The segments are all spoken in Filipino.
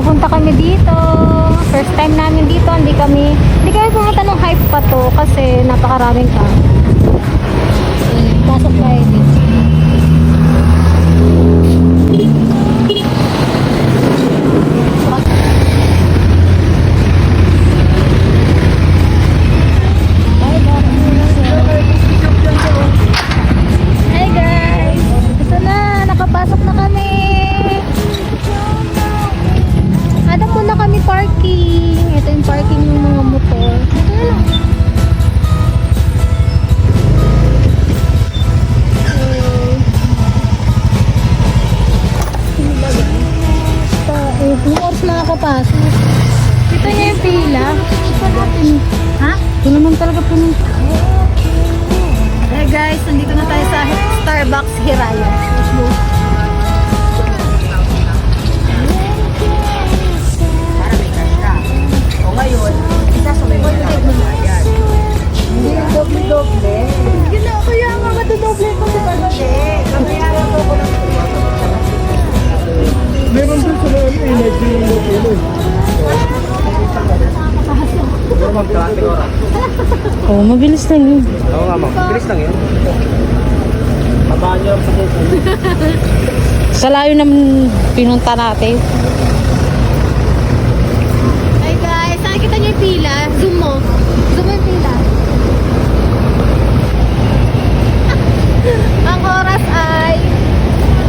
pupunta kami dito. First time namin dito, hindi kami pumunta ng hype pa to kasi napakaraming tao. Pasok tayo dito. Hi guys! Ito na, nakapasok na kami. Hanap muna kami parking. Ito yung parking ng mga motor. Ito na lang. Yung oras nakakapasok. Kita niya yung pila. Ha? Ito naman talaga pumunta. Hey guys, nandito na tayo sa Starbucks Hiraya. Let's go. Ngayon, isa sa may mga ayan. Hindi yung doble-doble. Kaya nga matudoble ko sa pagkakit. Kamayaran ko ng meron din sa mga energy yung doble. Oh, mabilis lang yun. Oo nga ma'am, bilis lang yun. Babaan niyo sa dito. Sa layo naman pinunta natin. Hey guys, nakikita niyo yung pila? Zoom mo. Zoom mo yung pila. Ang oras ay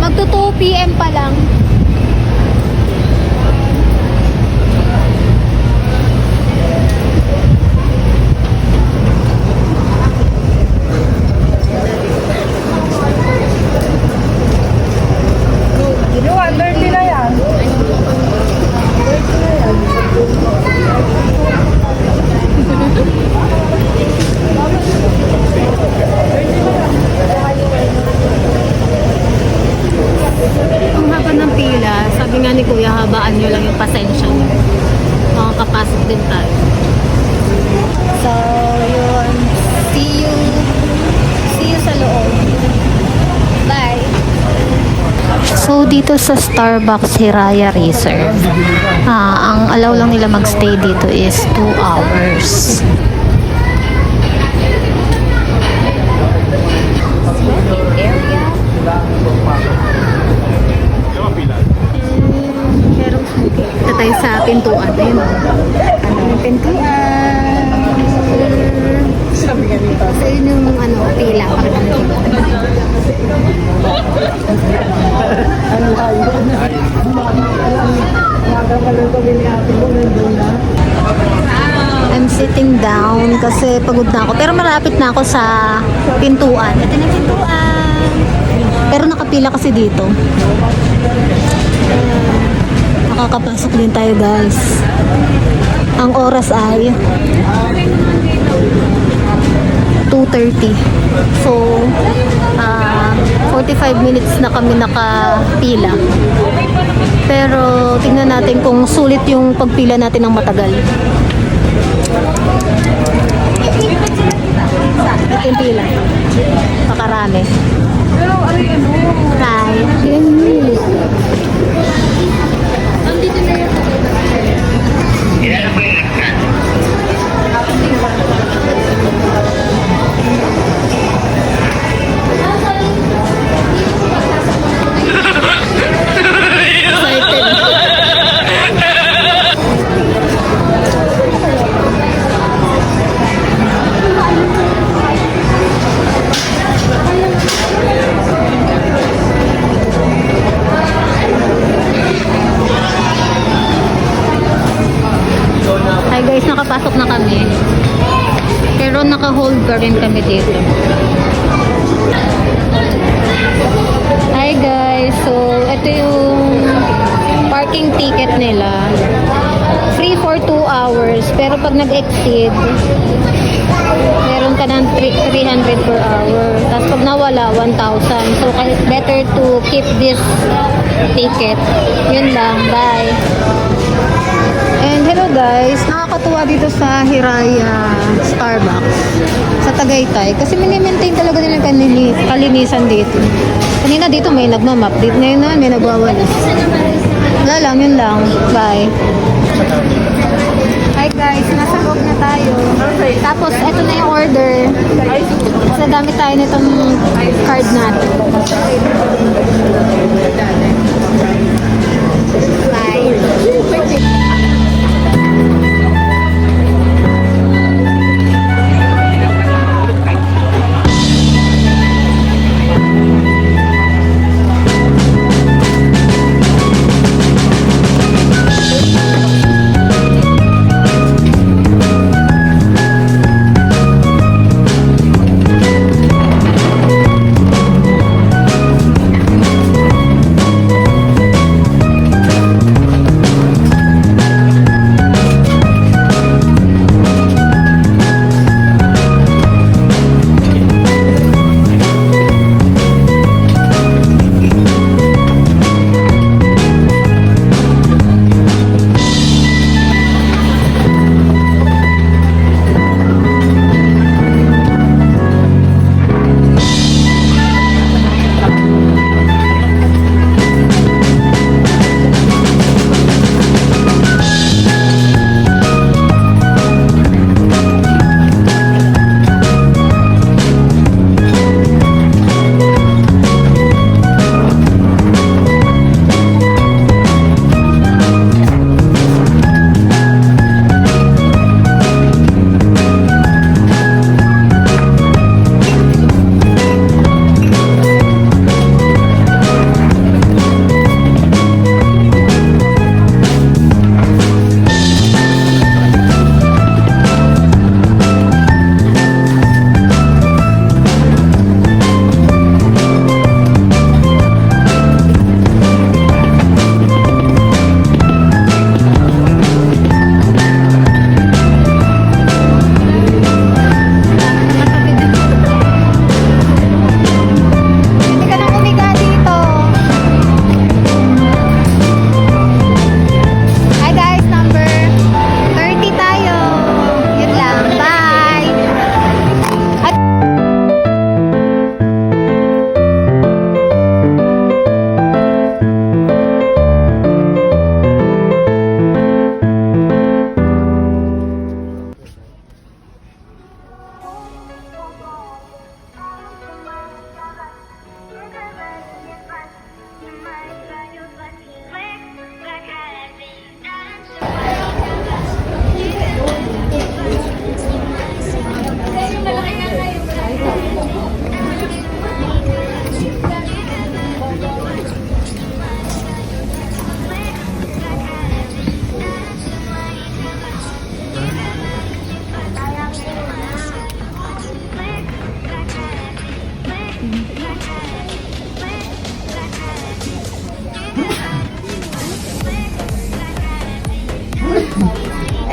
magto 2 PM pa lang. Ginawa, 30 na yan. 30 na yan. Ang haba ng pila, sabi nga ni Kuya, habaan nyo lang yung pasensya nyo. Makakapasok din tayo. So, yun. See you sa loob. Bye! So, dito sa Starbucks Hiraya Reserve, ang allow lang nila magstay dito is 2 hours. Merong smoking. Ito tayo sa pintuan. Ayun. Yung pintuan. Sabi nga dito. So, yun yung pila. Ano tayo? Nagkakalang ko biniyati ko nandun na. I'm sitting down kasi pagod na ako. Pero malapit na ako sa pintuan. Ito na yung pintuan. Pero nakapila kasi dito. Makakapasok din tayo guys. Ang oras ay 2:30. So, 45 minutes na kami nakapila. Pero tingnan natin kung sulit yung pagpila natin ng matagal. Ito yung pila. Pakarami. Hi. Andito na yun. Hi guys, nakapasok na kami. Pero naka-hold pa rin kami dito. Hi guys, so ito yung parking ticket nila. Free for 2 hours, pero pag nag-exceed, meron ka ng 300 per hour. Tapos pag nawala, 1,000. So better to keep this ticket. Yun lang, bye. And hello guys, nakakatuwa dito sa Hiraya Starbucks sa Tagaytay kasi mini-maintain talaga nila kalinisan dito. Kanina dito may nagmamap, dito ngayon na may nagwawalis. Wala lang, yun lang. Bye. Hi guys, nasa loob na tayo. Tapos, ito na yung order. Tapos, nagamit tayo nitong card natin. Bye.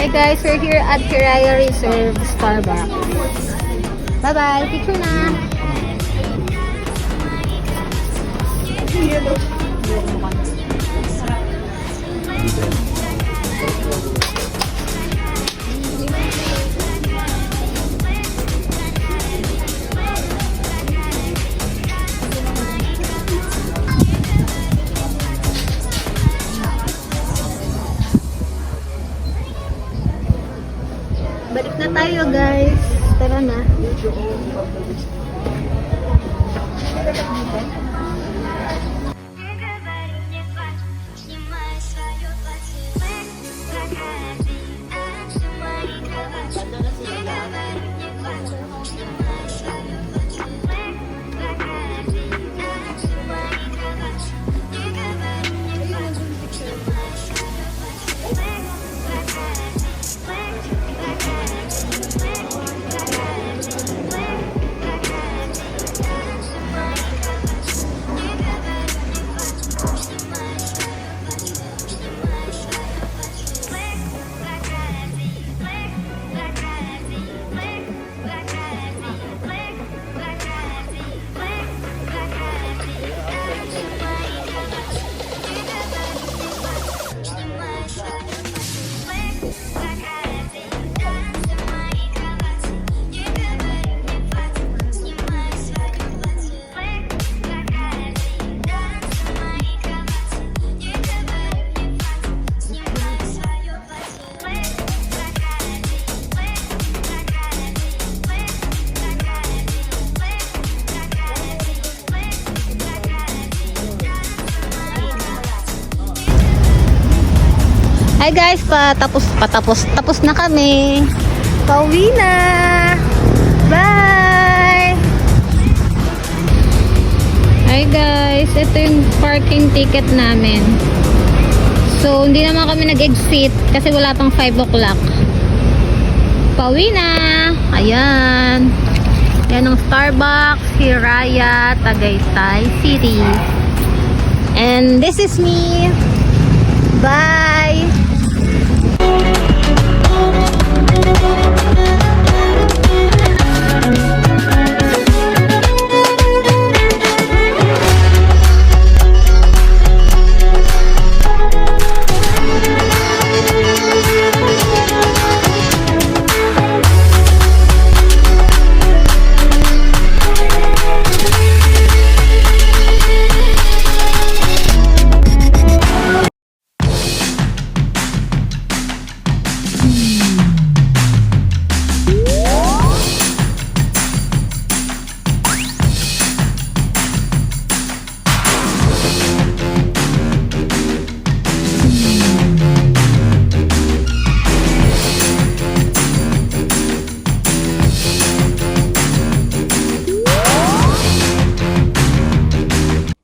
Hey guys, we're here at Kiraya Reserve Starbucks. Bye-bye. Picture na. Balik na tayo guys. Tara na. Hi guys, tapos na kami. Pauwi na. Bye! Hi guys, ito yung parking ticket namin. So, hindi naman kami nag-exit kasi wala pang 5 o'clock. Pauwi na. Ayan. Yan ang Starbucks, Hiraya, Tagaytay City. And this is me. Bye!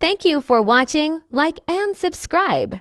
Thank you for watching. Like and subscribe.